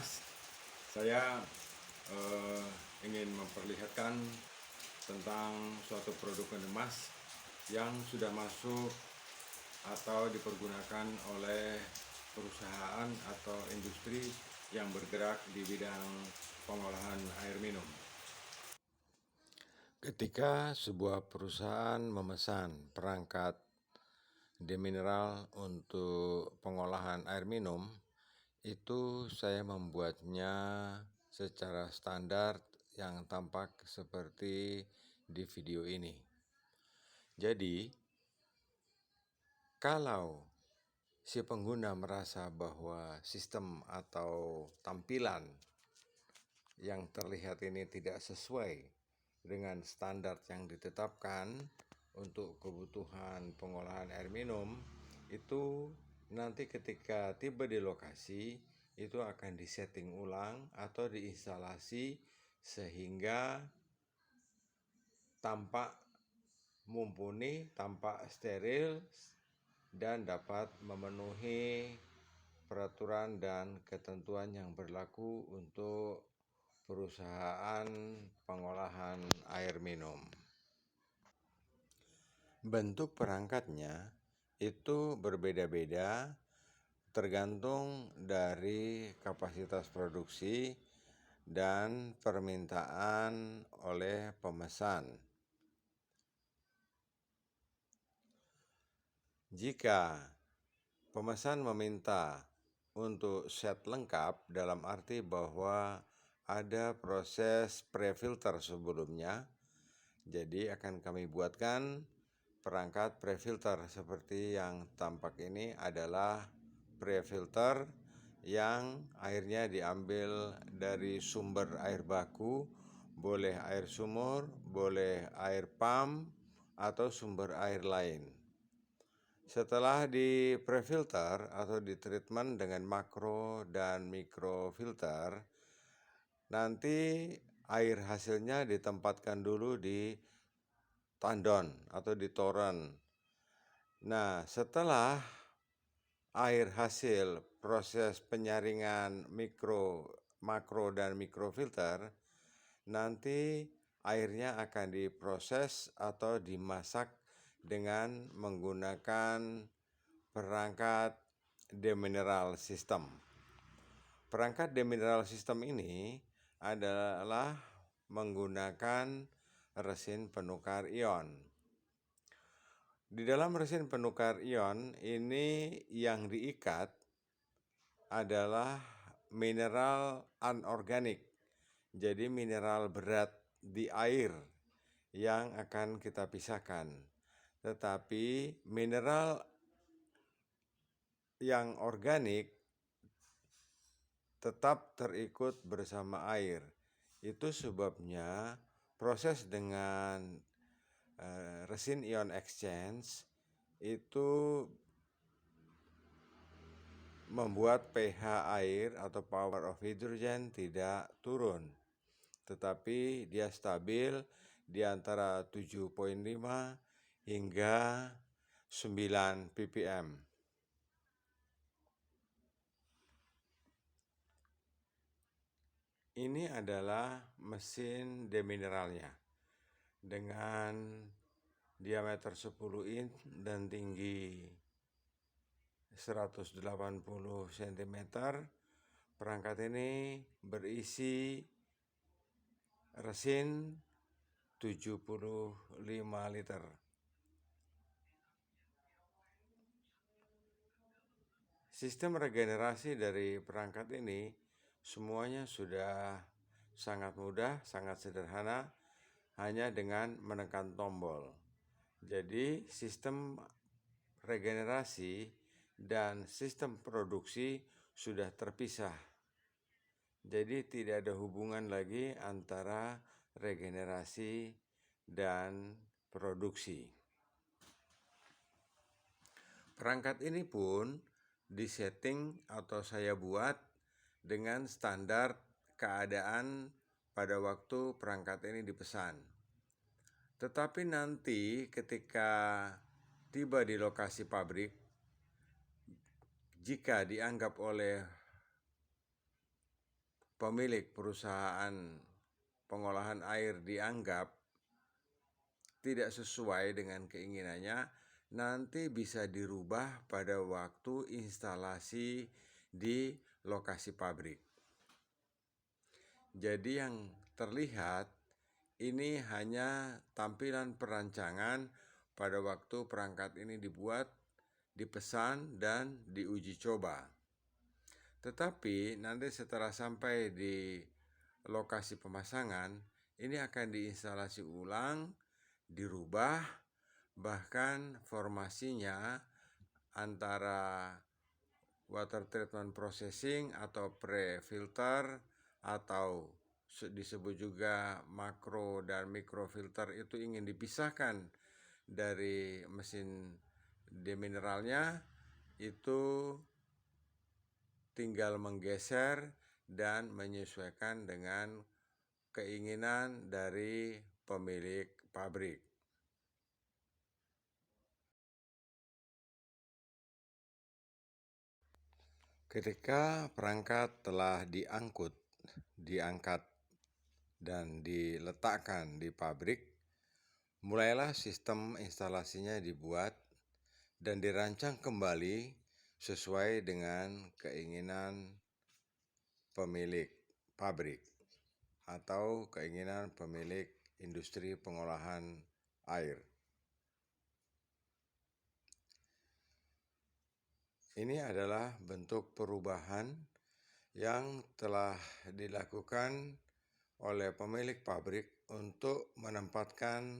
Emas, saya ingin memperlihatkan tentang suatu produk emas yang sudah masuk atau dipergunakan oleh perusahaan atau industri yang bergerak di bidang pengolahan air minum. Ketika sebuah perusahaan memesan perangkat demineral untuk pengolahan air minum, itu saya membuatnya secara standar yang tampak seperti di video ini. Jadi, kalau si pengguna merasa bahwa sistem atau tampilan yang terlihat ini tidak sesuai dengan standar yang ditetapkan untuk kebutuhan pengolahan air minum, itu nanti ketika tiba di lokasi itu akan disetting ulang atau diinstalasi sehingga tampak mumpuni, tampak steril, dan dapat memenuhi peraturan dan ketentuan yang berlaku untuk perusahaan pengolahan air minum. Bentuk perangkatnya itu berbeda-beda tergantung dari kapasitas produksi dan permintaan oleh pemesan. Jika pemesan meminta untuk set lengkap, dalam arti bahwa ada proses pre-filter sebelumnya, jadi akan kami buatkan perangkat pre-filter seperti yang tampak ini adalah pre-filter yang airnya diambil dari sumber air baku, boleh air sumur, boleh air pump, atau sumber air lain. Setelah di pre-filter atau di treatment dengan makro dan mikro filter, nanti air hasilnya ditempatkan dulu di tandon atau di toren. Nah, setelah air hasil proses penyaringan makro dan mikrofilter, nanti airnya akan diproses atau dimasak dengan menggunakan perangkat demineral system. Perangkat demineral system ini adalah menggunakan resin penukar ion. Di dalam resin penukar ion ini yang diikat adalah mineral anorganik, jadi mineral berat di air yang akan kita pisahkan. Tetapi mineral yang organik tetap terikut bersama air. Itu sebabnya proses dengan resin ion exchange itu membuat pH air atau power of hydrogen tidak turun, tetapi dia stabil di antara 7,5 hingga 9 ppm. Ini adalah mesin demineralnya dengan diameter 10 inch dan tinggi 180 cm. Perangkat ini berisi resin 75 liter. Sistem regenerasi dari perangkat ini semuanya sudah sangat mudah, sangat sederhana, hanya dengan menekan tombol. Jadi sistem regenerasi dan sistem produksi sudah terpisah. Jadi tidak ada hubungan lagi antara regenerasi dan produksi. Perangkat ini pun disetting atau saya buat dengan standar keadaan pada waktu perangkat ini dipesan. Tetapi nanti ketika tiba di lokasi pabrik, jika dianggap oleh pemilik perusahaan pengolahan air dianggap tidak sesuai dengan keinginannya, nanti bisa dirubah pada waktu instalasi di lokasi pabrik. Jadi yang terlihat ini hanya tampilan perancangan pada waktu perangkat ini dibuat, dipesan, dan diuji coba. Tetapi nanti setelah sampai di lokasi pemasangan, ini akan diinstalasi ulang, dirubah, bahkan formasinya antara water treatment processing atau pre-filter atau disebut juga makro dan mikrofilter itu ingin dipisahkan dari mesin demineralnya, itu tinggal menggeser dan menyesuaikan dengan keinginan dari pemilik pabrik. Ketika perangkat telah diangkat dan diletakkan di pabrik, mulailah sistem instalasinya dibuat dan dirancang kembali sesuai dengan keinginan pemilik pabrik atau keinginan pemilik industri pengolahan air. Ini adalah bentuk perubahan yang telah dilakukan oleh pemilik pabrik untuk menempatkan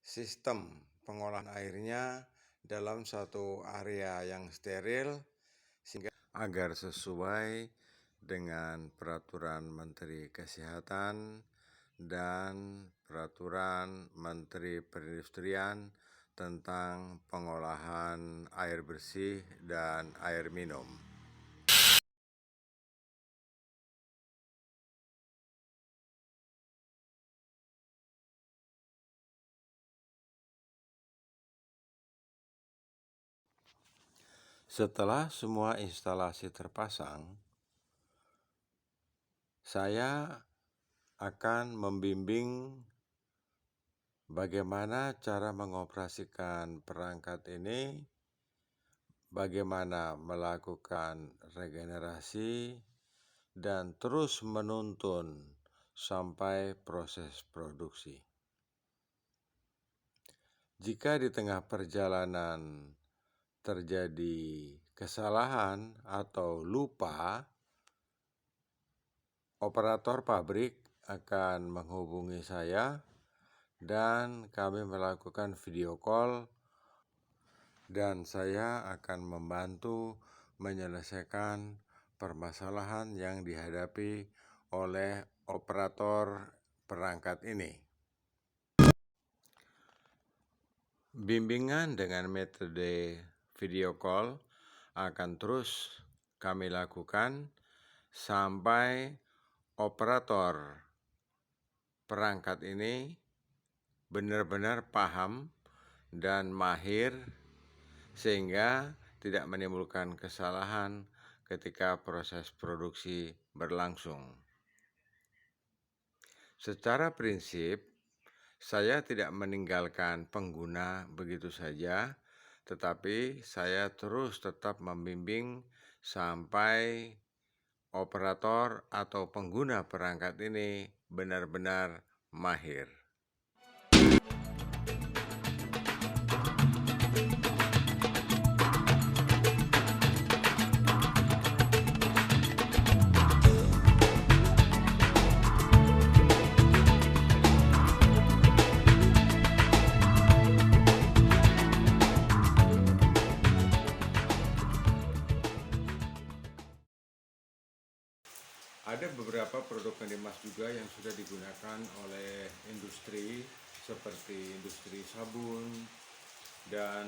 sistem pengolahan airnya dalam satu area yang steril sehingga agar sesuai dengan peraturan Menteri Kesehatan dan peraturan Menteri Perindustrian tentang pengolahan air bersih dan air minum. Setelah semua instalasi terpasang, saya akan membimbing bagaimana cara mengoperasikan perangkat ini, bagaimana melakukan regenerasi, dan terus menuntun sampai proses produksi. Jika di tengah perjalanan terjadi kesalahan atau lupa, operator pabrik akan menghubungi saya dan kami melakukan video call dan saya akan membantu menyelesaikan permasalahan yang dihadapi oleh operator perangkat ini. Bimbingan dengan metode video call akan terus kami lakukan sampai operator perangkat ini benar-benar paham dan mahir sehingga tidak menimbulkan kesalahan ketika proses produksi berlangsung. Secara prinsip, saya tidak meninggalkan pengguna begitu saja, tetapi saya terus tetap membimbing sampai operator atau pengguna perangkat ini benar-benar mahir. Ada beberapa produk Kandimas juga yang sudah digunakan oleh industri seperti industri sabun dan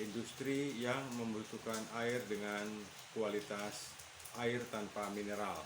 industri yang membutuhkan air dengan kualitas air tanpa mineral.